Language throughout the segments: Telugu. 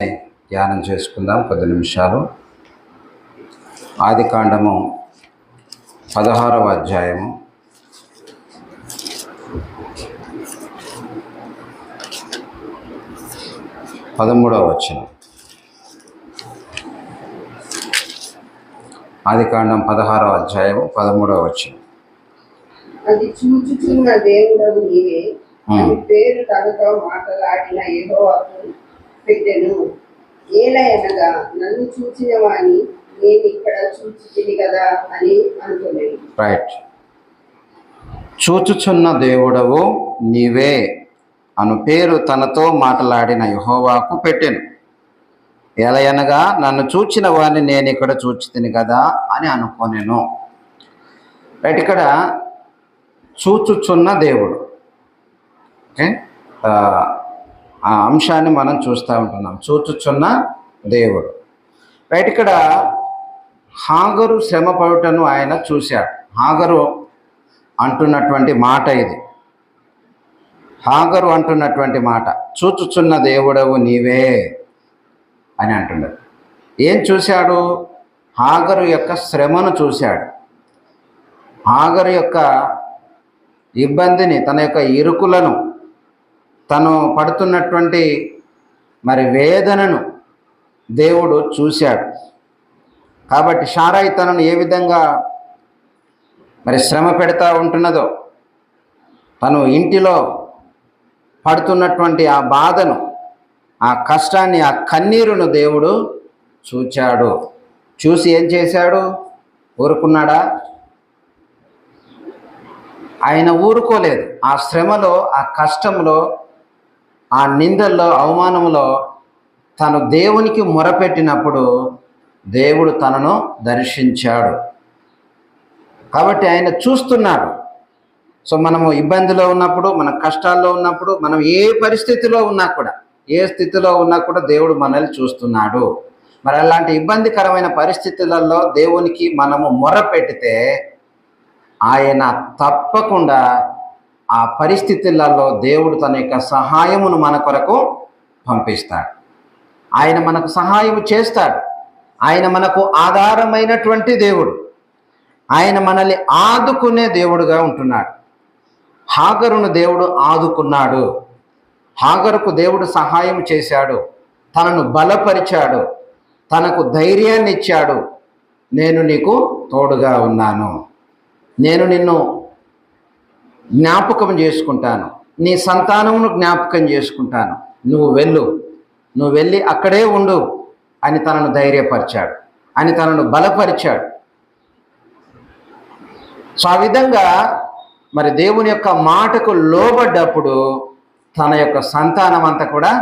ధ్యానం చేసుకుందాం కొద్ది నిమిషాలు. ఆదికాండము 16వ అధ్యాయము 13వ వచనం. ఆదికాండం 16వ అధ్యాయము 13వ వచనం. అది చూచుచున్న దేవుడవు నీవే అని పేరు తనతో మాట్లాడిన యెహోవాకు పెట్టెను. ఏలయనగా నన్ను చూచిన వాణి నేను ఇక్కడ చూచితిని కదా అని అనుకోలేదు. రైట్. చూచుచున్న దేవుడవు నీవే అను పేరు తనతో మాట్లాడిన యెహోవాకు పెట్టెను. ఎలయనగా నన్ను చూచిన వాడిని నేను ఇక్కడ చూచితిని కదా అని అనుకోనేను. రైట్. ఇక్కడ చూచుచున్న దేవుడు, ఓకే, ఆ అంశాన్ని మనం చూస్తూ ఉంటున్నాం. చూచుచున్న దేవుడు. రైట్. ఇక్కడ హాగరు శ్రమ పడుటను ఆయన చూశాడు. హాగరు అంటున్నటువంటి మాట ఇది. హాగరు అంటున్నటువంటి మాట చూచుచున్న దేవుడవు నీవే అని అంటున్నాడు. ఏం చూశాడు? హాగరు యొక్క శ్రమను చూశాడు. హాగరు యొక్క ఇబ్బందిని, తన యొక్క ఇరుకులను, తను పడుతున్నటువంటి వేదనను దేవుడు చూశాడు. కాబట్టి షారాయి తనను ఏ విధంగా శ్రమ పెడతా ఉంటున్నదో, తను ఇంటిలో పడుతున్నటువంటి ఆ బాధను, ఆ కష్టాన్ని, ఆ కన్నీరును దేవుడు చూచాడు. చూసి ఏం చేశాడు? ఊరుకున్నాడా? ఆయన ఊరుకోలేదు. ఆ శ్రమలో, ఆ కష్టంలో, ఆ నిందల్లో, అవమానంలో తను దేవునికి మొరపెట్టినప్పుడు దేవుడు తనను దర్శించాడు. కాబట్టి ఆయన చూస్తున్నాడు. సో మనము ఇబ్బందిలో ఉన్నప్పుడు, మన కష్టాల్లో ఉన్నప్పుడు, మనం ఏ పరిస్థితిలో ఉన్నా కూడా, ఏ స్థితిలో ఉన్నా కూడా దేవుడు మనల్ని చూస్తున్నాడు. అలాంటి ఇబ్బందికరమైన పరిస్థితులలో దేవునికి మనము మొరపెట్టితే ఆయన తప్పకుండా ఆ పరిస్థితులలో దేవుడు తన యొక్క సహాయమును మన కొరకు పంపిస్తాడు. ఆయన మనకు సహాయం చేస్తాడు. ఆయన మనకు ఆధారమైనటువంటి దేవుడు. ఆయన మనల్ని ఆదుకునే దేవుడుగా ఉంటున్నాడు. హాగరును దేవుడు ఆదుకున్నాడు. హాగరుకు దేవుడు సహాయం చేశాడు. తనను బలపరిచాడు. తనకు ధైర్యాన్ని ఇచ్చాడు. నేను నీకు తోడుగా ఉన్నాను, నేను నిన్ను జ్ఞాపకం చేసుకుంటాను, నీ సంతానమును జ్ఞాపకం చేసుకుంటాను, నువ్వు వెళ్ళి అక్కడే ఉండు అని తనను ధైర్యపరిచాడు, అని తనను బలపరిచాడు. సో ఆ విధంగా దేవుని యొక్క మాటకు లోబడ్డప్పుడు తన యొక్క సంతానం అంతా కూడా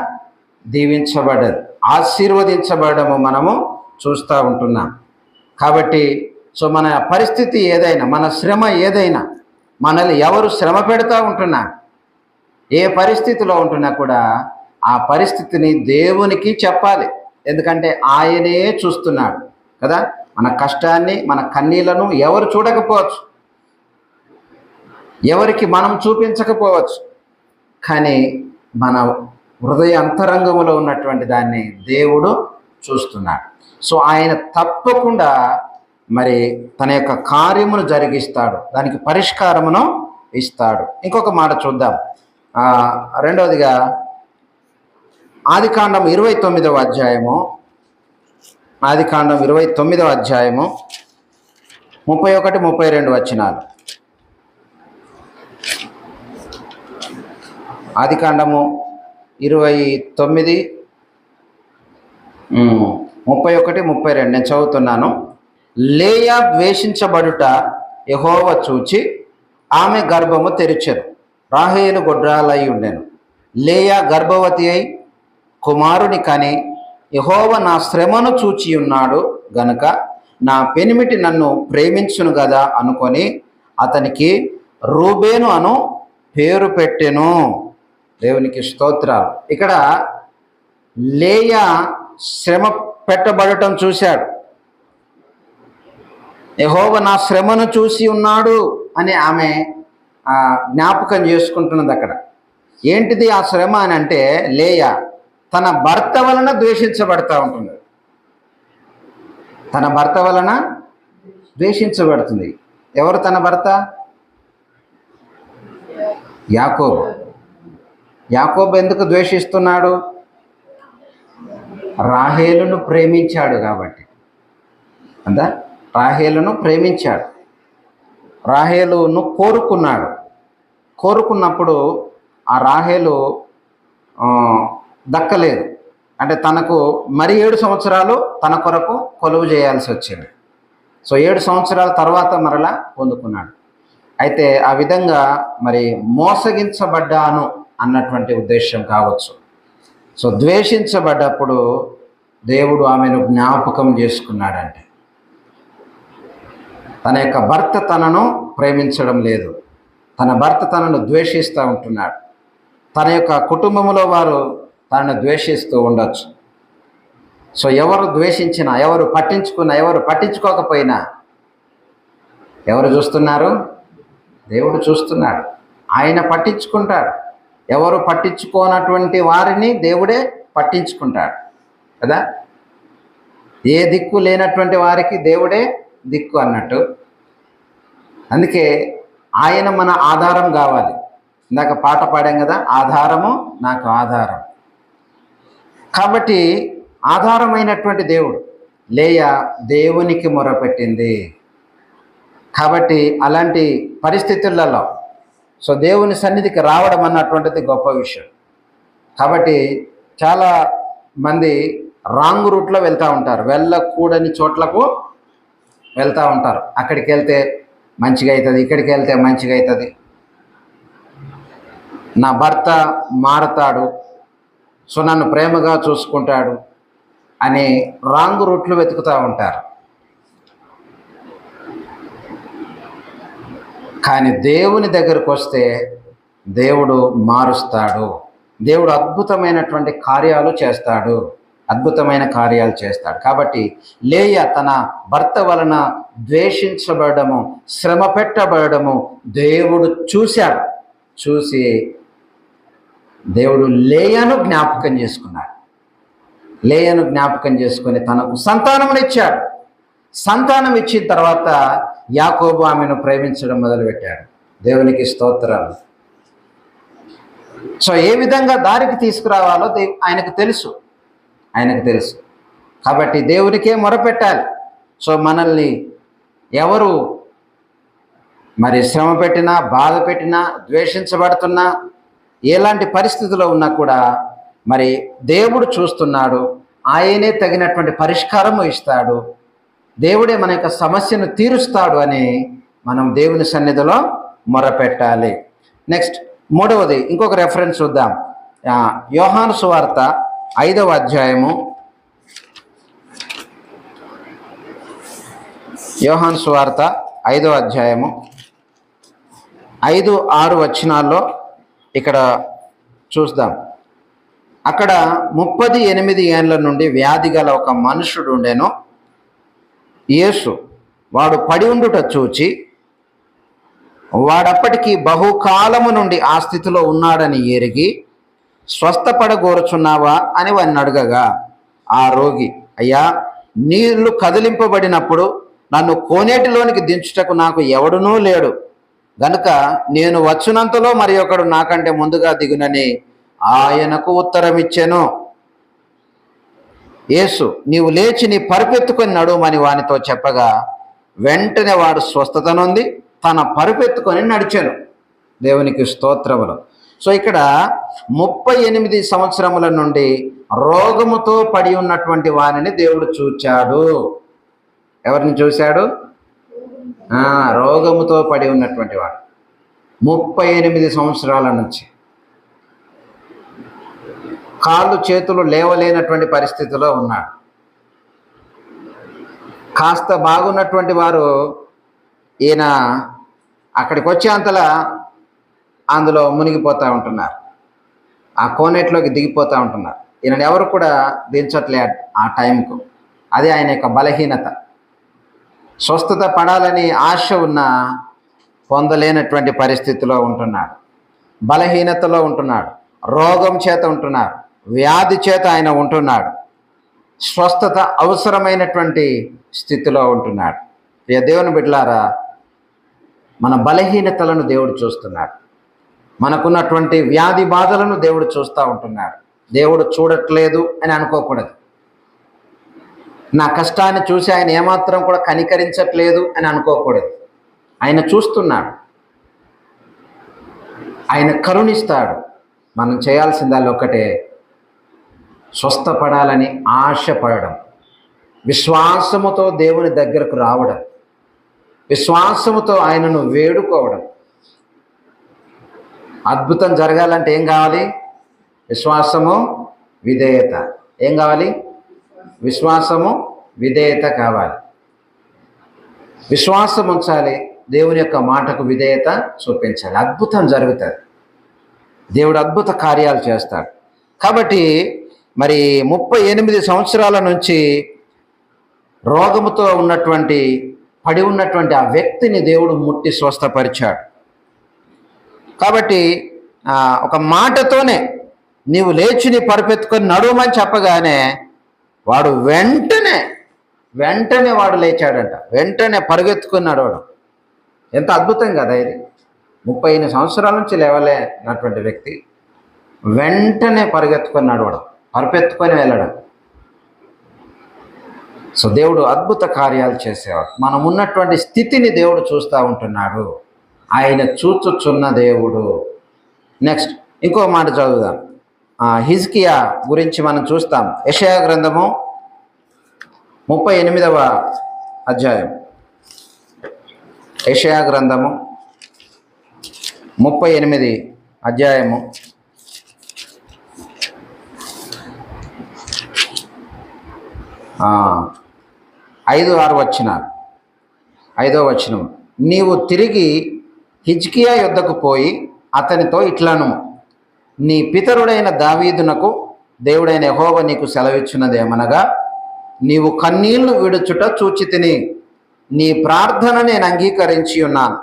దీవించబడ్డది, ఆశీర్వదించబడము మనము చూస్తూ ఉంటున్నాం. కాబట్టి మన పరిస్థితి ఏదైనా, మన శ్రమ ఏదైనా, మనల్ని ఎవరు శ్రమ పెడతా ఉంటున్నా, ఏ పరిస్థితిలో ఉంటున్నా కూడా ఆ పరిస్థితిని దేవునికి చెప్పాలి. ఎందుకంటే ఆయనే చూస్తున్నాడు కదా. మన కష్టాన్ని, మన కన్నీళ్లను ఎవరు చూడకపోవచ్చు, ఎవరికి మనం చూపించకపోవచ్చు, కానీ మన హృదయ అంతరంగంలో ఉన్నటువంటి దాన్ని దేవుడు చూస్తున్నాడు. సో ఆయన తప్పకుండా తన యొక్క కార్యమును జరిగిస్తాడు, దానికి పరిష్కారమును ఇస్తాడు. ఇంకొక మాట చూద్దాం. రెండవదిగా ఆదికాండం 29వ అధ్యాయము, ఆదికాండం 29వ అధ్యాయము 31, 32 వచనాలు. ఆదికాండము 29, 31, 32 నేను చదువుతున్నాను. లేయా ద్వేషించబడుట యెహోవా చూచి ఆమె గర్భము తెరిచెను. రాహేలు గొడ్రాలై ఉండెను. లేయా గర్భవతి అయి కుమారుని కని, యెహోవా నా శ్రమను చూచి ఉన్నాడు గనుక నా పెనిమిటి నన్ను ప్రేమించును కదా అనుకొని అతనికి రూబేను అను పేరు పెట్టెను. దేవునికి స్తోత్రాలు. ఇక్కడ లేయా శ్రమ పెట్టబడటం చూశాడు. యెహోవా నా శ్రమను చూసి ఉన్నాడు అని ఆమె జ్ఞాపకం చేసుకుంటున్నది. అక్కడ ఏంటిది ఆ శ్రమ అని అంటే, లేయా తన భర్త వలన ద్వేషించబడతా ఉంటుంది. తన భర్త వలన ద్వేషించబడుతుంది. ఎవరు తన భర్త? యాకోబు. యాకోబు ఎందుకు ద్వేషిస్తున్నాడు? రాహేలును ప్రేమించాడు కాబట్టి. అందా, రాహేలును ప్రేమించాడు, రాహేలును కోరుకున్నప్పుడు ఆ రాహేలు దక్కలేదు. అంటే తనకు మరి 7 సంవత్సరాలు తన కొరకు కొలువు చేయాల్సి వచ్చింది. సో 7 సంవత్సరాల తర్వాత మరలా పొందుకున్నాడు. అయితే ఆ విధంగా మరి మోసగించబడ్డాను అన్నటువంటి ఉద్దేశం కావచ్చు. సో ద్వేషించబడ్డప్పుడు దేవుడు ఆమెను జ్ఞాపకం చేసుకున్నాడంటే తన యొక్క భర్త తనను ప్రేమించడం లేదు, తన భర్త తనను ద్వేషిస్తూ ఉంటున్నాడు. తన యొక్క కుటుంబంలో వారు తనను ద్వేషిస్తూ ఉండొచ్చు. సో ఎవరు ద్వేషించినా, ఎవరు పట్టించుకున్నా, ఎవరు పట్టించుకోకపోయినా ఎవరు చూస్తున్నారు? దేవుడు చూస్తున్నాడు. ఆయన పట్టించుకుంటాడు. ఎవరు పట్టించుకోనటువంటి వారిని దేవుడే పట్టించుకుంటాడు కదా. ఏ దిక్కు లేనటువంటి వారికి దేవుడే దిక్కు అన్నట్టు. అందుకే ఆయన మన ఆధారం కావాలి. ఇందాక పాట పాడాం కదా, ఆధారము నాకు ఆధారం. కాబట్టి ఆధారమైనటువంటి దేవుడు లేయా దేవునికి మొరపెట్టింది. కాబట్టి అలాంటి పరిస్థితులలో సో దేవుని సన్నిధికి రావడం అన్నటువంటిది గొప్ప విషయం. కాబట్టి చాలా మంది రాంగ్ రూట్లో వెళ్తూ ఉంటారు, వెళ్ళకూడని చోట్లకు వెళ్తూ ఉంటారు. అక్కడికి వెళ్తే మంచిగా అవుతుంది, ఇక్కడికి వెళ్తే మంచిగా అవుతుంది, నా భర్త మారతాడు, సో నన్ను ప్రేమగా చూసుకుంటాడు అని రాంగ్ రూట్లు వెతుకుతూ ఉంటారు. కానీ దేవుని దగ్గరకు వస్తే దేవుడు మారుస్తాడు. దేవుడు అద్భుతమైనటువంటి కార్యాలు చేస్తాడు, అద్భుతమైన కార్యాలు చేస్తాడు. కాబట్టి లేయా తన భర్త వలన ద్వేషించబడము, శ్రమ పెట్టబడము దేవుడు చూశాడు. చూసి దేవుడు లేయాను జ్ఞాపకం చేసుకున్నాడు. లేయాను జ్ఞాపకం చేసుకొని తనకు సంతానమునిచ్చాడు. సంతానం ఇచ్చిన తర్వాత యాకోబు ఆమెను ప్రేమించడం మొదలుపెట్టాడు. దేవునికి స్తోత్రం. సో ఏ విధంగా దారికి తీసుకురావాలో ఆయనకు తెలుసు. కాబట్టి దేవునికే మొరపెట్టాలి. సో మనల్ని ఎవరు మరి శ్రమ పెట్టినా, బాధ పెట్టినా, ద్వేషించబడుతున్నా, ఎలాంటి పరిస్థితిలో ఉన్నా కూడా మరి దేవుడు చూస్తున్నాడు. ఆయనే తగినటువంటి పరిష్కారము ఇస్తాడు. దేవుడే మన యొక్క సమస్యను తీరుస్తాడు అని మనం దేవుని సన్నిధిలో మొరపెట్టాలి. నెక్స్ట్ మూడవది ఇంకొక రెఫరెన్స్ చూద్దాం. యోహాను సువార్త 5వ అధ్యాయము, యోహాను సువార్త 5వ అధ్యాయము 5-6 వచనాల్లో ఇక్కడ చూద్దాం. అక్కడ 38 ఏండ్ల నుండి వ్యాధి గల ఒక మనుషుడు ఉండెను. యేసు వాడు పడి ఉండుట చూచి వాడప్పటికి బహుకాలము నుండి ఆ స్థితిలో ఉన్నాడని ఎరిగి స్వస్థపడగోరుచున్నావా అని వాడిని అడగగా ఆ రోగి, అయ్యా, నీళ్లు కదిలింపబడినప్పుడు నన్ను కోనేటిలోనికి దించుటకు నాకు ఎవడునూ లేడు గనుక నేను వచ్చినంతలో మరి ఒకడు నాకంటే ముందుగా దిగునని ఆయనకు ఉత్తరమిచ్చెను. యేసు, నీవు లేచి నీ పరుపెత్తుకొని నడుమని వానితో చెప్పగా వెంటనే వాడు స్వస్థత నొంది తన పరుపెత్తుకొని నడిచాను. దేవునికి స్తోత్రములు. సో ఇక్కడ 38 సంవత్సరముల నుండి రోగముతో పడి ఉన్నటువంటి వారిని దేవుడు చూచాడు. ఎవరిని చూశాడు? రోగముతో పడి ఉన్నటువంటి వాడు 38 సంవత్సరాల నుంచి కాళ్ళు చేతులు లేవలేనటువంటి పరిస్థితిలో ఉన్నాడు. కాస్త బాగున్నటువంటి వారు ఈయన అక్కడికి వచ్చేంతలా అందులో మునిగిపోతూ ఉంటున్నారు, ఆ కోనేటిలోకి దిగిపోతూ ఉంటున్నారు. ఈయనని ఎవరు కూడా దించట్లే ఆ టైంకు. అదే ఆయన యొక్క బలహీనత. స్వస్థత పడాలని ఆశ ఉన్న పొందలేనటువంటి పరిస్థితిలో ఉంటున్నాడు, బలహీనతలో ఉంటున్నాడు, రోగం చేత ఉంటున్నాడు. వ్యాధి చేత ఆయన ఉంటున్నాడు. స్వస్థత అవసరమైనటువంటి స్థితిలో ఉంటున్నాడు. ప్రియ దేవుని బిడ్డలారా, మన బలహీనతలను దేవుడు చూస్తున్నాడు. మనకున్నటువంటి వ్యాధి బాధలను దేవుడు చూస్తూ ఉంటున్నాడు. దేవుడు చూడట్లేదు అని అనుకోకూడదు. నా కష్టాన్ని చూసి ఆయన ఏమాత్రం కూడా కనికరించట్లేదు అని అనుకోకూడదు. ఆయన చూస్తున్నాడు, ఆయన కరుణిస్తాడు. మనం చేయాల్సిందల్లా ఒక్కటే, స్వస్థపడాలని ఆశపడడం, విశ్వాసముతో దేవుని దగ్గరకు రావడం, విశ్వాసముతో ఆయనను వేడుకోవడం. అద్భుతం జరగాలంటే ఏం కావాలి? విశ్వాసము, విధేయత. ఏం కావాలి? విశ్వాసము, విధేయత కావాలి. విశ్వాసం ఉంచాలి, దేవుని యొక్క మాటకు విధేయత చూపించాలి. అద్భుతం జరుగుతుంది. దేవుడు అద్భుత కార్యాలు చేస్తాడు. కాబట్టి మరి 38 సంవత్సరాల నుంచి రోగముతో పడి ఉన్నటువంటి ఆ వ్యక్తిని దేవుడు ముట్టి స్వస్థపరిచాడు. కాబట్టి ఒక మాటతోనే నీవు లేచి నీ పరుపెత్తుకొని నడువమని చెప్పగానే వాడు వెంటనే వాడు లేచాడంట. వెంటనే పరుగెత్తుకొని నడవడం ఎంత అద్భుతం కదా ఇది! 38 సంవత్సరాల నుంచి లేవలేనటువంటి వ్యక్తి వెంటనే పరుగెత్తుకొని నడవడం, పరుపెత్తుకొని వెళ్ళడం. సో దేవుడు అద్భుత కార్యాలు చేసేవాడు. మనం ఉన్నటువంటి స్థితిని దేవుడు చూస్తూ ఉంటున్నాడు. ఆయన చూచుచున్న దేవుడు. నెక్స్ట్ ఇంకో మాట చదువుదాం. హిజ్కియా గురించి మనం చూస్తాం. యెషయా గ్రంథము 38వ అధ్యాయం. యెషయా గ్రంథము 38 అధ్యాయము 5-6 వచనాలు. 5వ వచనం, నీవు తిరిగి హిజ్కియా యొద్దకు పోయి అతనితో ఇట్లను, నీ పితరుడైన దావీదునకు దేవుడైన యెహోవా నీకు సెలవిచ్చినదేమనగా, నీవు కన్నీళ్లు విడుచుట చూచితిని, నీ ప్రార్థన నేను అంగీకరించి ఉన్నాను.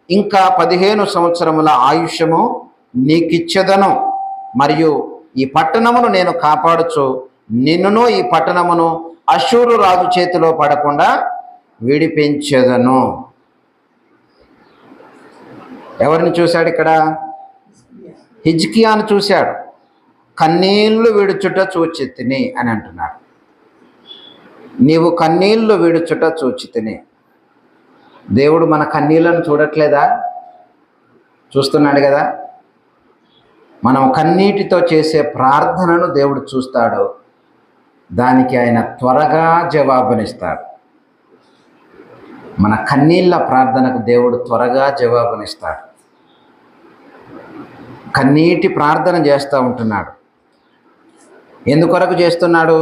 ఇంకా 15 సంవత్సరముల ఆయుష్యము నీకిచ్చెదను, మరియు ఈ పట్టణమును నేను కాపాడుచు నిన్నును ఈ పట్టణమును అష్షూరు రాజు చేతిలో పడకుండా విడిపించెదను. ఎవరిని చూశాడు ఇక్కడ? హిజ్కియాను చూశాడు. కన్నీళ్లు విడుచుట చూచితిని అని అంటున్నాడు. నీవు కన్నీళ్లు విడుచుట చూచితిని. దేవుడు మన కన్నీళ్లను చూడట్లేదా? చూస్తున్నాడు కదా. మనం కన్నీటితో చేసే ప్రార్థనను దేవుడు చూస్తాడు. దానికి ఆయన త్వరగా జవాబునిస్తాడు. మన కన్నీళ్ళ ప్రార్థనకు దేవుడు త్వరగా జవాబునిస్తాడు. కన్నీటి ప్రార్థన చేస్తూ ఉంటున్నాడు. ఎందుకొరకు చేస్తున్నాడు?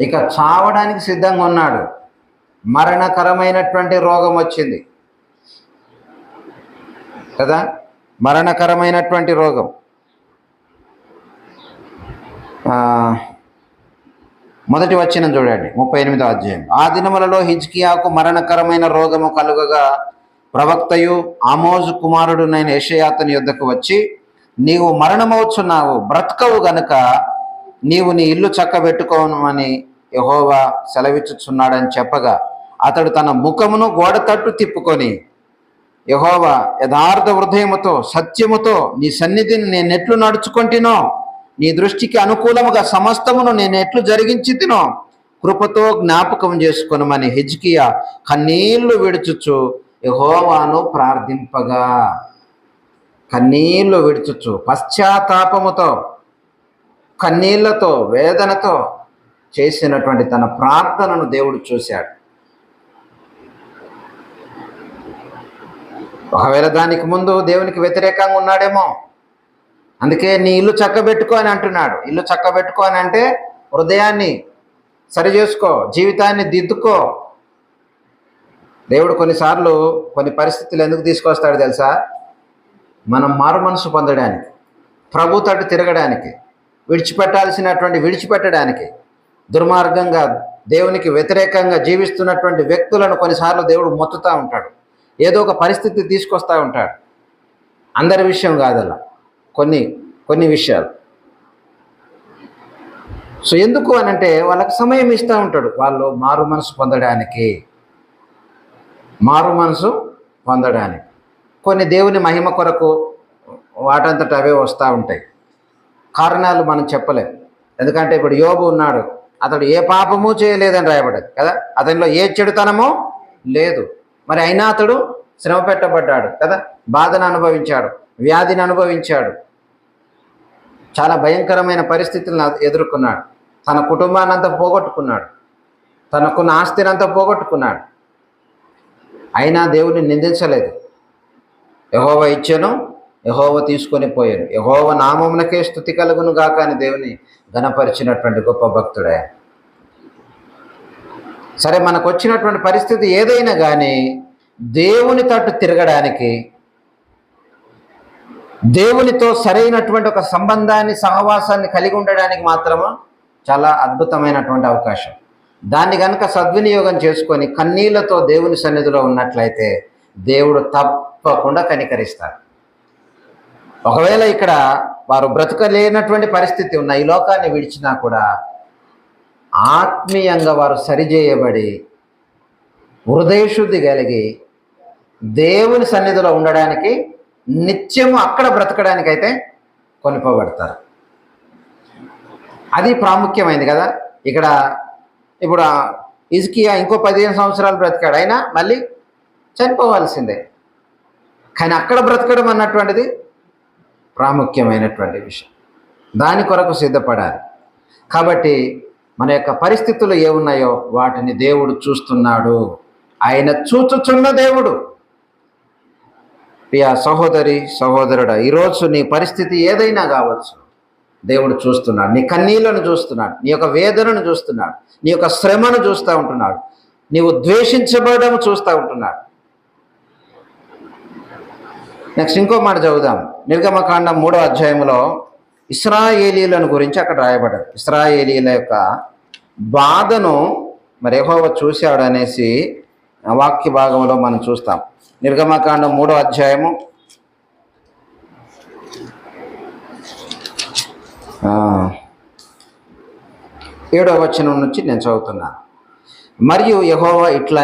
ఇక చావడానికి సిద్ధంగా ఉన్నాడు. మరణకరమైనటువంటి రోగం వచ్చింది కదా, మరణకరమైనటువంటి రోగం. మొదటి వచనం చూడండి, 38వ అధ్యాయం. ఆ దినములలో హిజ్కియాకు మరణకరమైన రోగము కలుగగా ప్రవక్తయు ఆమోజు కుమారుడునైన యెషయా అతని యొద్దకు వచ్చి, నీవు మరణమవుచున్నావు, బ్రతకవు గనుక నీవు నీ ఇల్లు చక్కబెట్టుకోమని యెహోవా సెలవిచ్చుచున్నాడని చెప్పగా, అతడు తన ముఖమును గోడ తట్టు తిప్పుకొని, యెహోవా యథార్థ హృదయముతో సత్యముతో నీ సన్నిధిని నేనెట్లు నడుచుకొంటినో, నీ దృష్టికి అనుకూలముగా సమస్తమును నేను ఎట్లు జరిగించి తినో కృపతో జ్ఞాపకం చేసుకొనుమని హిజ్కియా కన్నీళ్లు విడుచుచు యెహోవాను ప్రార్థింపగా, కన్నీళ్లు విడుచుచు పశ్చాత్తాపముతో కన్నీళ్లతో వేదనతో చేసినటువంటి తన ప్రార్థనను దేవుడు చూశాడు. ఒకవేళ దానికి ముందు దేవునికి వ్యతిరేకంగా ఉన్నాడేమో. అందుకే నీ ఇల్లు చక్కబెట్టుకో అని అంటున్నాడు. ఇల్లు చక్కబెట్టుకో అని అంటే హృదయాన్ని సరి చేసుకో, జీవితాన్ని దిద్దుకో. దేవుడు కొన్నిసార్లు కొన్ని పరిస్థితులు ఎందుకు తీసుకొస్తాడు తెలుసా? మనం మారు మనసు పొందడానికి, ప్రభు తట్టు తిరగడానికి, విడిచిపెట్టడానికి, దుర్మార్గంగా దేవునికి వ్యతిరేకంగా జీవిస్తున్నటువంటి వ్యక్తులను కొన్నిసార్లు దేవుడు మొత్తుతూ ఉంటాడు. ఏదో ఒక పరిస్థితి తీసుకొస్తూ ఉంటాడు. అందరి విషయం కాదల్లా. కొన్ని కొన్ని విషయాలు. సో ఎందుకు అనంటే వాళ్ళకి సమయం ఇస్తూ ఉంటాడు, వాళ్ళు మారు మనసు పొందడానికి. కొన్ని దేవుని మహిమ కొరకు వాటంతట అవే వస్తూ ఉంటాయి. కారణాలు మనం చెప్పలేం. ఎందుకంటే ఇప్పుడు యోబు ఉన్నాడు, అతడు ఏ పాపము చేయలేదని రాయబడ్డది కదా, అతనిలో ఏ చెడుతనమో లేదు. మరి అయినా అతడు శ్రమ పెట్టబడ్డాడు కదా, బాధను అనుభవించాడు, వ్యాధిని అనుభవించాడు, చాలా భయంకరమైన పరిస్థితులను ఎదుర్కొన్నాడు. తన కుటుంబాన్ని అంతా పోగొట్టుకున్నాడు, తనకున్న ఆస్తిని అంతా పోగొట్టుకున్నాడు. అయినా దేవుని నిందించలేదు. యెహోవా ఇచ్చెను, యెహోవా తీసుకొని పోయాను, యెహోవా నామమునకే స్తుతి కలుగును గాక అని దేవుని ఘనపరిచినటువంటి గొప్ప భక్తుడే. సరే, మనకు వచ్చినటువంటి పరిస్థితి ఏదైనా కానీ దేవుని తట్టు తిరగడానికి, దేవునితో సరైనటువంటి ఒక సంబంధాన్ని, సహవాసాన్ని కలిగి ఉండడానికి మాత్రము చాలా అద్భుతమైనటువంటి అవకాశం. దాన్ని కనుక సద్వినియోగం చేసుకొని కన్నీళ్లతో దేవుని సన్నిధిలో ఉన్నట్లయితే దేవుడు తప్పకుండా కనికరిస్తాడు. ఒకవేళ ఇక్కడ వారు బ్రతకలేనటువంటి పరిస్థితి ఉన్న ఈ లోకాన్ని విడిచినా కూడా ఆత్మీయంగా వారు సరిచేయబడి హృదయశుద్ధి కలిగి దేవుని సన్నిధిలో ఉండడానికి, నిత్యము అక్కడ బ్రతకడానికైతే కొనిపోబడతారు. అది ప్రాముఖ్యమైంది కదా. ఇక్కడ ఇప్పుడు హిజ్కియా ఇంకో 15 సంవత్సరాలు బ్రతికాడు, అయినా మళ్ళీ చనిపోవాల్సిందే. కానీ అక్కడ బ్రతకడం అన్నటువంటిది ప్రాముఖ్యమైనటువంటి విషయం. దాని కొరకు సిద్ధపడాలి. కాబట్టి మన యొక్క పరిస్థితులు ఏమున్నాయో వాటిని దేవుడు చూస్తున్నాడు. ఆయన చూచుచున్న దేవుడు. ప్రియ సహోదరి సహోదరుడా, ఈరోజు నీ పరిస్థితి ఏదైనా కావచ్చు, దేవుడు చూస్తున్నాడు. నీ కన్నీళ్లను చూస్తున్నాడు, నీ యొక్క వేదనను చూస్తున్నాడు, నీ యొక్క శ్రమను చూస్తూ ఉంటున్నాడు, నీవు ద్వేషించబడడం చూస్తూ ఉంటున్నాడు. నెక్స్ట్ ఇంకో మాట చదువుదాం. నిర్గమకాండం 3వ అధ్యాయంలో ఇశ్రాయేలీయులను గురించి అక్కడ రాయబడ్డది. ఇశ్రాయేలీయుల యొక్క బాధను మరి యెహోవా చూశాడు అనేసి వాక్య భాగంలో మనం చూస్తాం. నిర్గమకాండం 3వ అధ్యాయము 7వ వచనం నుంచి నేను చదువుతున్నాను. మరియు యెహోవా ఇట్లా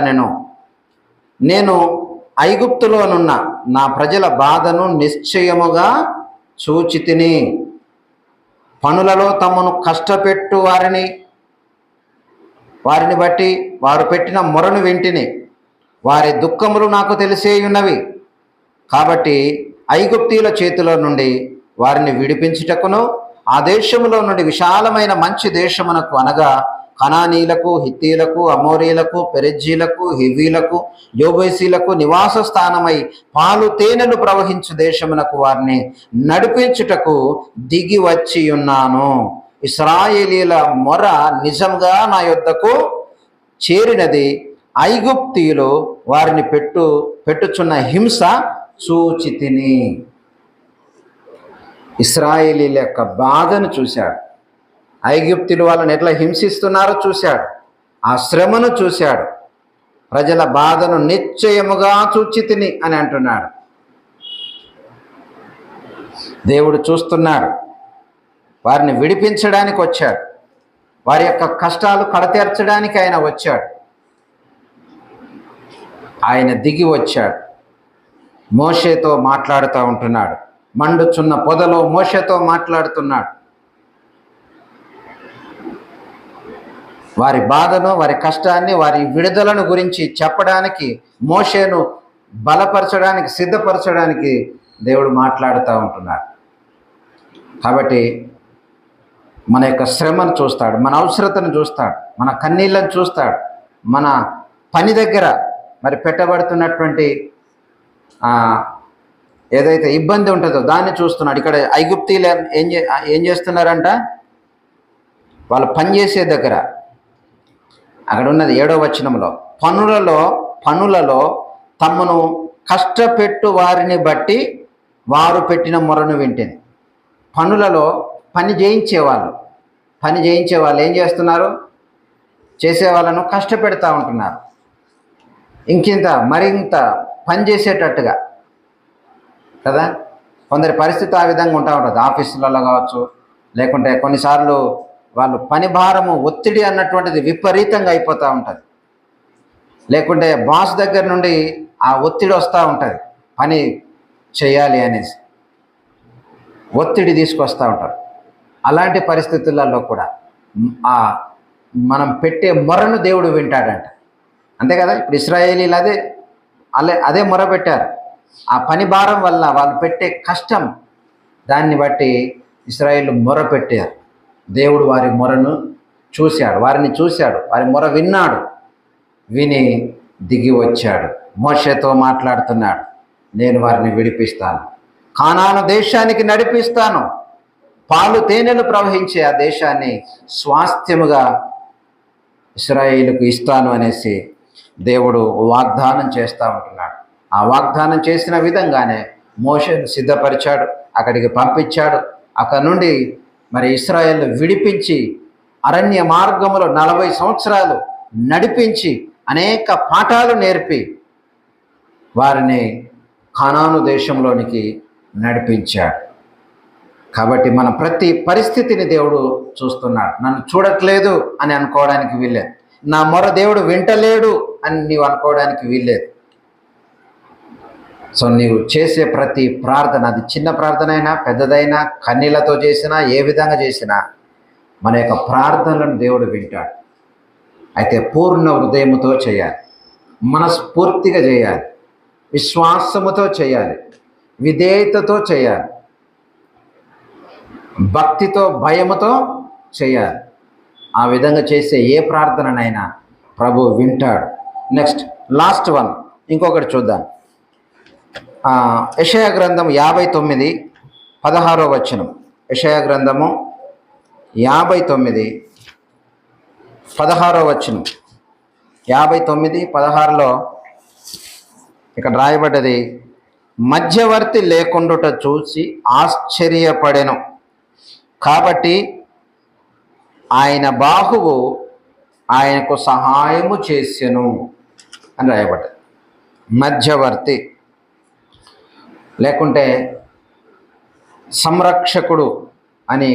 నేను ఐగుప్తులోనున్న నా ప్రజల బాధను నిశ్చయముగా చూచితిని. పనులలో తమను కష్టపెట్టు వారిని బట్టి వారు పెట్టిన మొరను వింటిని. వారి దుఃఖములు నాకు తెలిసే ఉన్నవి. కాబట్టి ఐగుప్తీయుల చేతిలో నుండి వారిని విడిపించుటకును, ఆ దేశములో నుండి విశాలమైన మంచి దేశమునకు, అనగా కనానీలకు, హిత్తీలకు, అమోరీలకు, పెరిజ్జీలకు, హివ్వీలకు, యోబేసీలకు నివాస స్థానమై పాలు తేనెలు ప్రవహించు దేశమునకు వారిని నడిపించుటకు దిగి వచ్చి ఉన్నాను. ఇశ్రాయేలీల మొర నిజంగా నా యొద్దకు చేరినది. ఐగుప్తీయులు వారిని పెట్టుచున్న హింస చూచితిని. ఇశ్రాయేలీల యొక్క బాధను చూశాడు. ఐగుప్తులు వాళ్ళని ఎట్లా హింసిస్తున్నారో చూశాడు. ఆ శ్రమను చూశాడు. ప్రజల బాధను నిశ్చయముగా చూచితిని అని అంటున్నాడు. దేవుడు చూస్తున్నాడు. వారిని విడిపించడానికి వచ్చాడు. వారి యొక్క కష్టాలు కడతీర్చడానికి ఆయన వచ్చాడు. ఆయన దిగి వచ్చాడు. మోషేతో మాట్లాడుతూ ఉంటున్నాడు. మండుచున్న పొదలో మోషేతో మాట్లాడుతున్నాడు. వారి బాధను, వారి కష్టాన్ని, వారి విడుదలను గురించి చెప్పడానికి, మోషేను బలపరచడానికి, సిద్ధపరచడానికి దేవుడు మాట్లాడుతూ ఉంటున్నాడు. కాబట్టి మన యొక్క శ్రమను చూస్తాడు, మన అవసరతను చూస్తాడు, మన కన్నీళ్ళను చూస్తాడు, మన పని దగ్గర మరి పెట్టబడుతున్నటువంటి ఏదైతే ఇబ్బంది ఉంటుందో దాన్ని చూస్తున్నాడు. ఇక్కడ ఐగుప్తీయులు ఏం చేస్తున్నారంట? వాళ్ళు పనిచేసే దగ్గర అక్కడ ఉన్నది 7వ వచనంలో, పనులలో తమను కష్టపెట్టు వారిని బట్టి వారు పెట్టిన మొరను వింటిని. పనులలో పని చేయించే వాళ్ళు ఏం చేస్తున్నారు? చేసే వాళ్ళను కష్టపెడతా ఉంటున్నారు. మరింత పని చేసేటట్టుగా కదా. కొందరి పరిస్థితి ఆ విధంగా ఉంటా ఉంటుంది. ఆఫీసులలో కావచ్చు, లేకుంటే కొన్నిసార్లు వాళ్ళు పని భారము ఒత్తిడి అన్నటువంటిది విపరీతంగా అయిపోతూ ఉంటుంది. లేకుంటే బాస్ దగ్గర నుండి ఆ ఒత్తిడి వస్తూ ఉంటుంది, పని చేయాలి అనేసి ఒత్తిడి తీసుకొస్తూ ఉంటారు. అలాంటి పరిస్థితులలో కూడా ఆ మనం పెట్టే మొరను దేవుడు వింటాడంట. అంతే కదా, ఇప్పుడు ఇశ్రాయేలీలు అదే మొర పెట్టారు. ఆ పని భారం వల్ల వాళ్ళు పెట్టే కష్టం, దాన్ని బట్టి ఇశ్రాయేలు మొర పెట్టారు. దేవుడు వారి మొరను చూశాడు, వారి మొర విన్నాడు. విని దిగి వచ్చాడు, మోషేతో మాట్లాడుతున్నాడు. నేను వారిని విడిపిస్తాను, కానాను దేశానికి నడిపిస్తాను, పాలు తేనెలు ప్రవహించే ఆ దేశాన్ని స్వాస్థ్యముగా ఇశ్రాయేలుకు ఇస్తాను అనేసి దేవుడు వాగ్దానం చేస్తూ ఉంటున్నాడు. ఆ వాగ్దానం చేసిన విధంగానే మోషేను సిద్ధపరిచాడు, అక్కడికి పంపించాడు. అక్కడ నుండి మరి ఇశ్రాయేలును విడిపించి అరణ్య మార్గములో 40 సంవత్సరాలు నడిపించి అనేక పాఠాలు నేర్పి వారిని కానాను దేశంలోనికి నడిపించాడు. కాబట్టి మన ప్రతి పరిస్థితిని దేవుడు చూస్తున్నాడు. నన్ను చూడట్లేదు అని అనుకోవడానికి వీల్లేదు, నా మొర దేవుడు వింటలేడు అని నీవు అనుకోవడానికి వీల్లేదు. సో నీవు చేసే ప్రతి ప్రార్థన, అది చిన్న ప్రార్థన అయినా పెద్దదైనా, కన్నీళ్లతో చేసినా, ఏ విధంగా చేసినా మన యొక్క ప్రార్థనలను దేవుడు వింటాడు. అయితే పూర్ణ హృదయముతో చేయాలి, మనస్ఫూర్తిగా చేయాలి, విశ్వాసముతో చేయాలి, విధేయతతో చేయాలి, భక్తితో భయముతో చేయాలి. ఆ విధంగా చేసే ఏ ప్రార్థననైనా ప్రభు వింటాడు. నెక్స్ట్ లాస్ట్ వన్ ఇంకొకటి చూద్దాం. యెషయా గ్రంథం 59:16 వచనం. యెషయా గ్రంథము 59:16 వచనం. 59:16లో ఇక్కడ రాయబడ్డది, మధ్యవర్తి లేకుండుట చూసి ఆశ్చర్యపడెను, కాబట్టి ఆయన బాహువు ఆయనకు సహాయము చేసెను అని రాయబడ్డది. మధ్యవర్తి లేకుంటే సంరక్షకుడు అని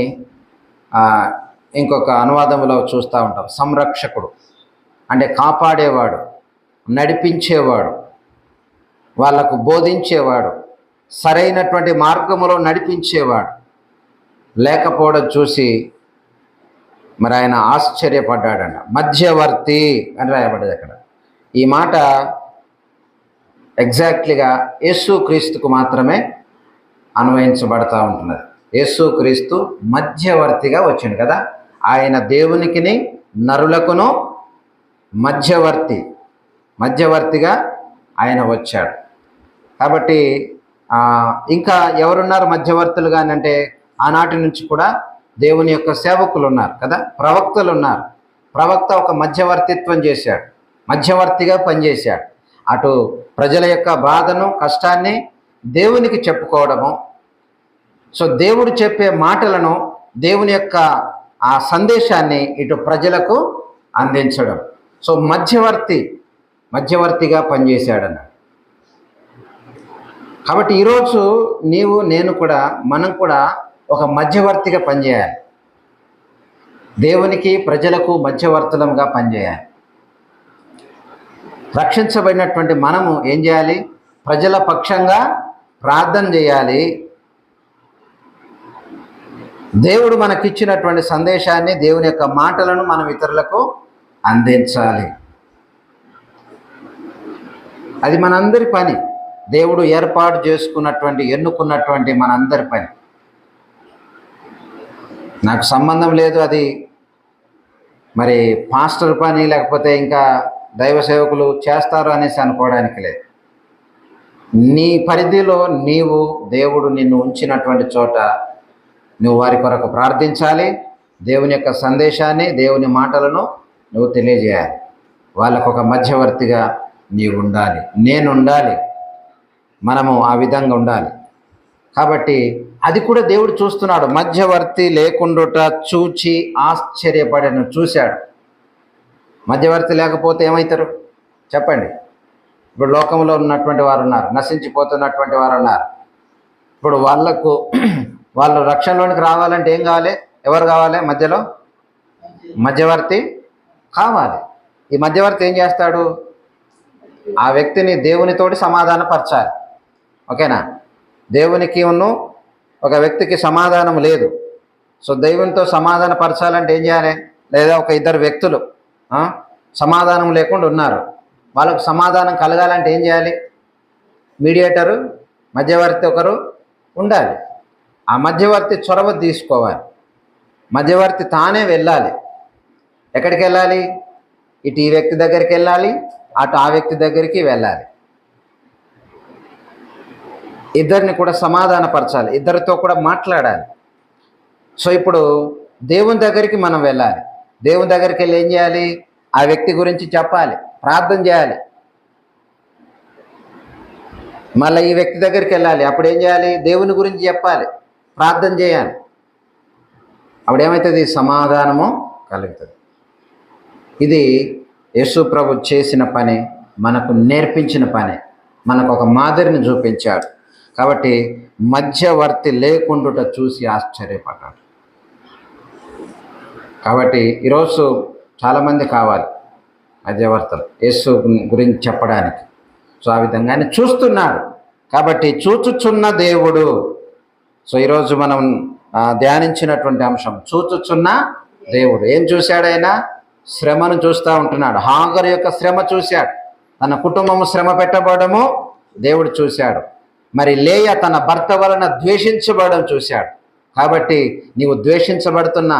ఇంకొక అనువాదంలో చూస్తూ ఉంటాం. సంరక్షకుడు అంటే కాపాడేవాడు, నడిపించేవాడు, వాళ్ళకు బోధించేవాడు, సరైనటువంటి మార్గములో నడిపించేవాడు లేకపోవడం చూసి మరి ఆయన ఆశ్చర్యపడ్డాడంట. మధ్యవర్తి అని రాయబడ్డది అక్కడ. ఈ మాట ఎగ్జాక్ట్లీగా యేసుక్రీస్తుకు మాత్రమే అన్వయించబడతా ఉంటున్నది. యేసుక్రీస్తు మధ్యవర్తిగా వచ్చిండు కదా, ఆయన దేవునికిని నరులకును మధ్యవర్తిగా ఆయన వచ్చాడు. కాబట్టి ఇంకా ఎవరున్నారు మధ్యవర్తులుగా అంటే, ఆనాటి నుంచి కూడా దేవుని యొక్క సేవకులు ఉన్నారు కదా, ప్రవక్తలు ఉన్నారు. ప్రవక్త ఒక మధ్యవర్తిత్వం చేశాడు, మధ్యవర్తిగా పనిచేశాడు. అటు ప్రజల యొక్క బాధను, కష్టాన్ని దేవునికి చెప్పుకోవడము, సో దేవుడు చెప్పే మాటలను, దేవుని యొక్క ఆ సందేశాన్ని ఇటు ప్రజలకు అందించడం. సో మధ్యవర్తిగా పనిచేశాడన్నాడు. కాబట్టి ఈరోజు మనం కూడా ఒక మధ్యవర్తిగా పనిచేయాలి. దేవునికి ప్రజలకు మధ్యవర్తులంగా పనిచేయాలి. రక్షించబడినటువంటి మనము ఏం చేయాలి? ప్రజల పక్షంగా ప్రార్థన చేయాలి. దేవుడు మనకిచ్చినటువంటి సందేశాన్ని, దేవుని యొక్క మాటలను మనం ఇతరులకు అందించాలి. అది మనందరి పని. దేవుడు ఏర్పాటు చేసుకున్నటువంటి, ఎన్నుకున్నటువంటి మనందరి పని. నాకు సంబంధం లేదు అది మరి పాస్టర్ పని, లేకపోతే ఇంకా దైవ సేవకులు చేస్తారు అనేసి అనుకోవడానికి లేదు. నీ పరిధిలో దేవుడు నిన్ను ఉంచినటువంటి చోట నువ్వు వారి కొరకు ప్రార్థించాలి. దేవుని యొక్క సందేశాన్ని, దేవుని మాటలను నువ్వు తెలియజేయాలి. వాళ్ళకు ఒక మధ్యవర్తిగా నీవు ఉండాలి, నేను ఉండాలి, మనము ఆ విధంగా ఉండాలి. కాబట్టి అది కూడా దేవుడు చూస్తున్నాడు. మధ్యవర్తి లేకుండుట చూచి ఆశ్చర్యపడను. చూశాడు. మధ్యవర్తి లేకపోతే ఏమవుతారు చెప్పండి? ఇప్పుడు లోకంలో ఉన్నటువంటి వారు ఉన్నారు, నశించిపోతున్నటువంటి వారు ఉన్నారు. ఇప్పుడు వాళ్ళు రక్షణలోనికి రావాలంటే ఏం కావాలి? ఎవరు కావాలి? మధ్యలో మధ్యవర్తి కావాలి. ఈ మధ్యవర్తి ఏం చేస్తాడు? ఆ వ్యక్తిని దేవునితోటి సమాధానపరచాలి. ఓకేనా? దేవునికి ఒక వ్యక్తికి సమాధానం లేదు. సో దేవునితో సమాధానపరచాలంటే ఏం చేయాలి? లేదా ఒక ఇద్దరు వ్యక్తులు సమాధానం లేకుండా ఉన్నారు, వాళ్ళకు సమాధానం కలగాలంటే ఏం చేయాలి? మీడియేటరు, మధ్యవర్తి ఒకరు ఉండాలి. ఆ మధ్యవర్తి చొరవ తీసుకోవాలి. మధ్యవర్తి తానే వెళ్ళాలి. ఎక్కడికి వెళ్ళాలి? ఇటు ఈ వ్యక్తి దగ్గరికి వెళ్ళాలి, అటు ఆ వ్యక్తి దగ్గరికి వెళ్ళాలి. ఇద్దరిని కూడా సమాధానపరచాలి, ఇద్దరితో కూడా మాట్లాడాలి. సో ఇప్పుడు దేవుని దగ్గరికి మనం వెళ్ళాలి. దేవుని దగ్గరికి వెళ్ళి ఏం చేయాలి? ఆ వ్యక్తి గురించి చెప్పాలి, ప్రార్థన చేయాలి. మళ్ళీ ఈ వ్యక్తి దగ్గరికి వెళ్ళాలి, అప్పుడు ఏం చేయాలి? దేవుని గురించి చెప్పాలి, ప్రార్థన చేయాలి. అప్పుడు ఏమవుతుంది? సమాధానము కలుగుతుంది. ఇది యేసు ప్రభు చేసిన పని, మనకు నేర్పించిన పని, మనకు ఒక మాదిరిని చూపించాడు. కాబట్టి మధ్యవర్తి లేకుండా చూసి ఆశ్చర్యపడ్డాడు. కాబట్టి ఈరోజు చాలామంది కావాలి మధ్యవర్తులు యేసు గురించి చెప్పడానికి. సో ఆ విధంగా ఆయన చూస్తున్నాడు. కాబట్టి చూచుచున్న దేవుడు. సో ఈరోజు మనం ధ్యానించినటువంటి అంశం చూచుచున్న దేవుడు. ఏం చూశాడు ఆయన? శ్రమను చూస్తూ ఉంటున్నాడు. హాగరు యొక్క శ్రమ చూశాడు, తన కుటుంబము శ్రమ పెట్టబడము దేవుడు చూశాడు. మరి లేయ తన భర్త వలన ద్వేషించబడడం చూశాడు. కాబట్టి నీవు దూషించబడుతున్నా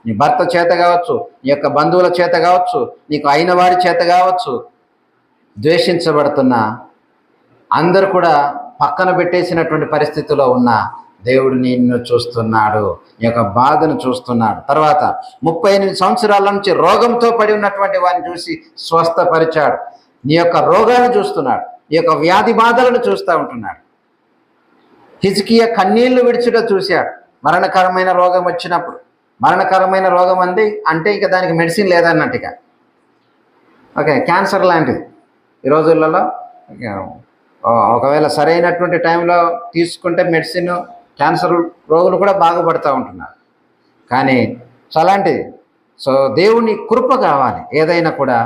నీ భర్త చేత కావచ్చు, నీ యొక్క బంధువుల చేత కావచ్చు, నీకు అయిన వారి చేత కావచ్చు, ద్వేషించబడుతున్నా, అందరూ కూడా పక్కన పెట్టేసినటువంటి పరిస్థితిలో ఉన్న దేవుడు నిన్ను చూస్తున్నాడు, నీ యొక్క బాధను చూస్తున్నాడు. తర్వాత 38 సంవత్సరాల నుంచి రోగంతో పడి ఉన్నటువంటి వారిని చూసి స్వస్థపరిచాడు. నీ యొక్క రోగాన్ని చూస్తున్నాడు, నీ యొక్క వ్యాధి బాధలను చూస్తూ ఉంటున్నాడు. హిజ్కియా కన్నీళ్లు విడిచుట చూశాడు. మరణకరమైన రోగం వచ్చినప్పుడు, మరణకరమైన రోగం అంటే ఇక దానికి మెడిసిన్ లేదన్నట్టుగా. ఓకే, క్యాన్సర్ లాంటిది ఈ రోజులలో. ఒకవేళ సరైనటువంటి టైంలో తీసుకుంటే మెడిసిన్, క్యాన్సర్ రోగులు కూడా బాగుపడుతూ ఉంటున్నారు. కానీ అలాంటిది. సో దేవుని కృప కావాలి. ఏదైనా కూడా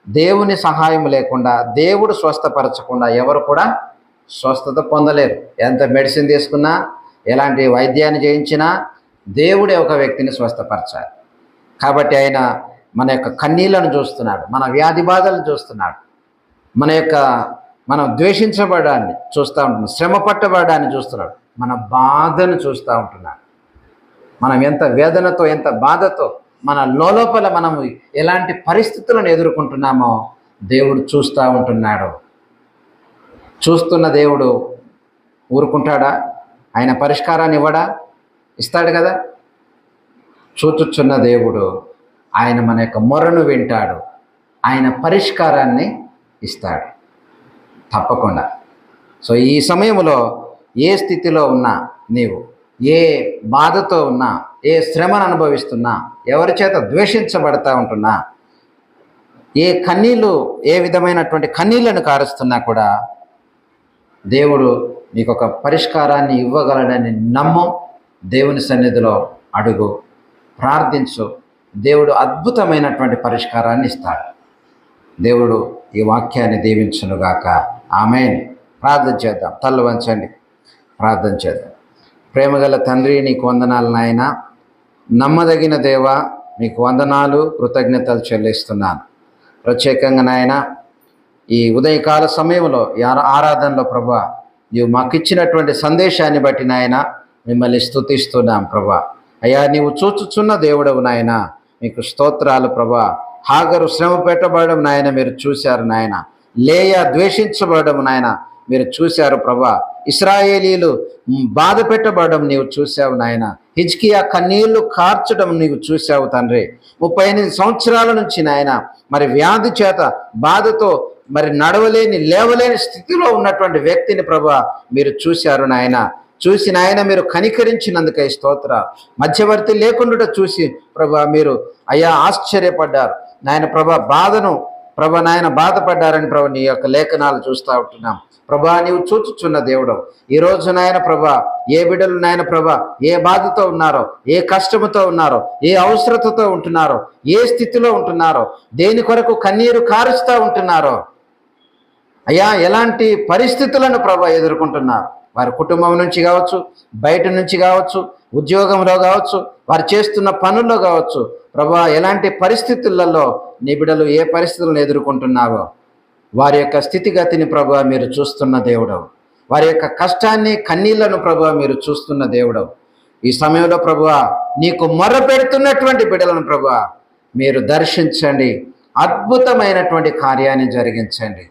దేవుని సహాయం లేకుండా, దేవుడు స్వస్థపరచకుండా ఎవరు కూడా స్వస్థత పొందలేరు. ఎంత మెడిసిన్ తీసుకున్నా, ఎలాంటి వైద్యాన్ని చేయించినా దేవుడే ఒక వ్యక్తిని స్వస్థపరచాలి. కాబట్టి ఆయన మన యొక్క కన్నీళ్లను చూస్తున్నాడు, మన వ్యాధి బాధలను చూస్తున్నాడు, మనం ద్వేషించబడాన్ని చూస్తూ ఉంటున్నాడు, శ్రమ పట్టబడాన్ని చూస్తున్నాడు, మన బాధను చూస్తూ ఉంటున్నాడు. మనం ఎంత వేదనతో, ఎంత బాధతో, మన లోపల మనము ఎలాంటి పరిస్థితులను ఎదుర్కొంటున్నామో దేవుడు చూస్తూ ఉంటున్నాడు. చూస్తున్న దేవుడు ఊరుకుంటాడా? ఆయన పరిష్కారాన్ని ఇవ్వడా? ఇస్తాడు కదా. చూచుచున్న దేవుడు ఆయన మన యొక్క మొరను వింటాడు, ఆయన పరిష్కారాన్ని ఇస్తాడు తప్పకుండా. సో ఈ సమయంలో ఏ స్థితిలో ఉన్నా, నీవు ఏ బాధతో ఉన్నా, ఏ శ్రమను అనుభవిస్తున్నా, ఎవరి చేత ద్వేషించబడతా ఉంటున్నా, ఏ విధమైనటువంటి కన్నీళ్లను కారుస్తున్నా కూడా దేవుడు నీకు ఒక పరిష్కారాన్ని ఇవ్వగలడని నమ్ము. దేవుని సన్నిధిలో అడుగు, ప్రార్థించు. దేవుడు అద్భుతమైనటువంటి పరిష్కారాన్ని ఇస్తాడు. దేవుడు ఈ వాక్యాన్ని దీవించునుగాక. ఆమేన్. ప్రార్థన చేద్దాం. తల్లు వంచండి, ప్రార్థన చేద్దాం. ప్రేమగల తండ్రి, నీకు వందనాలు నాయనా. నమ్మదగిన దేవా, నీకు వందనాలు, కృతజ్ఞతలు చెల్లిస్తున్నాను. ప్రత్యేకంగా నాయన ఈ ఉదయకాల సమయంలో, ఈ ఆరాధనలో ప్రభా, నీవు మాకు ఇచ్చినటువంటి సందేశాన్ని బట్టి నాయన మిమ్మల్ని స్తుతిస్తున్నాం ప్రభా. అయ్యా, నీవు చూచుచున్న దేవుడవు నాయన, మీకు స్తోత్రాలు ప్రభా. హాగరు శ్రమ పెట్టబడడం నాయన మీరు చూశారు నాయన. లేయ ద్వేషించబడడం నాయన మీరు చూశారు ప్రభా. ఇశ్రాయేలీలు బాధ పెట్టబడడం నీవు చూశావు నాయన. హిజ్కియా కన్నీళ్లు కార్చడం నీవు చూశావు తండ్రి. 38 సంవత్సరాల నుంచి నాయన మరి వ్యాధి చేత బాధతో మరి లేవలేని స్థితిలో ఉన్నటువంటి వ్యక్తిని ప్రభా మీరు చూశారు నాయన. చూసి నాయన మీరు కనికరించినందుకై స్తోత్ర. మధ్యవర్తి లేకుండా చూసి ప్రభా మీరు అయ్యా ఆశ్చర్యపడ్డారు నాయన. ప్రభా బాధను ప్రభా నాయన బాధపడ్డారని ప్రభా నీ యొక్క లేఖనాలు చూస్తూ ఉంటున్నాం. ప్రభా నీవు చూచుచున్న దేవుడు. ఈ రోజు నాయన ప్రభా ఏ బిడ్డలు నాయన ప్రభా ఏ బాధతో ఉన్నారో, ఏ కష్టముతో ఉన్నారో, ఏ అవసరతతో ఉంటున్నారో, ఏ స్థితిలో ఉంటున్నారో, దేని కొరకు కన్నీరు కారుస్తూ ఉంటున్నారో అయ్యా, ఎలాంటి పరిస్థితులను ప్రభా ఎదుర్కొంటున్నారు, వారి కుటుంబం నుంచి కావచ్చు, బయట నుంచి కావచ్చు, ఉద్యోగంలో కావచ్చు, వారు చేస్తున్న పనుల్లో కావచ్చు, ప్రభా ఎలాంటి పరిస్థితులలో నీ బిడ్డలు ఏ పరిస్థితులను ఎదుర్కొంటున్నావో వారి యొక్క స్థితిగతిని ప్రభా మీరు చూస్తున్న దేవుడవు. వారి యొక్క కష్టాన్ని కన్నీళ్లను ప్రభా మీరు చూస్తున్న దేవుడవు. ఈ సమయంలో ప్రభువా నీకు మొర్ర పెడుతున్నటువంటి బిడ్డలను ప్రభువా మీరు దర్శించండి, అద్భుతమైనటువంటి కార్యాన్ని జరిగించండి.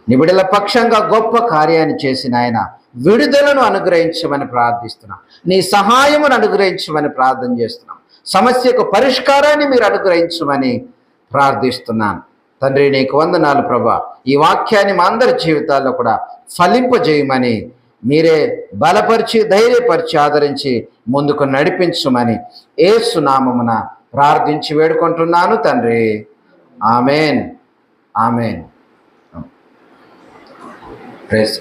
నీ బిడ్డల పక్షంగా గొప్ప కార్యాన్ని చేసిన ఆయన విడుదలను అనుగ్రహించమని ప్రార్థిస్తున్నాం. నీ సహాయమును అనుగ్రహించమని ప్రార్థన చేస్తున్నాం. సమస్యకు పరిష్కారాన్ని మీరు అనుగ్రహించమని ప్రార్థిస్తున్నాను. తండ్రి నీకు వందనాలు ప్రభా. ఈ వాక్యాన్ని మా అందరి జీవితాల్లో కూడా ఫలింపజేయమని, మీరే బలపరిచి ధైర్యపరిచి ఆదరించి ముందుకు నడిపించమని యేసు నామమున ప్రార్థించి వేడుకుంటున్నాను తండ్రి. Amen, amen. ప్రైజ్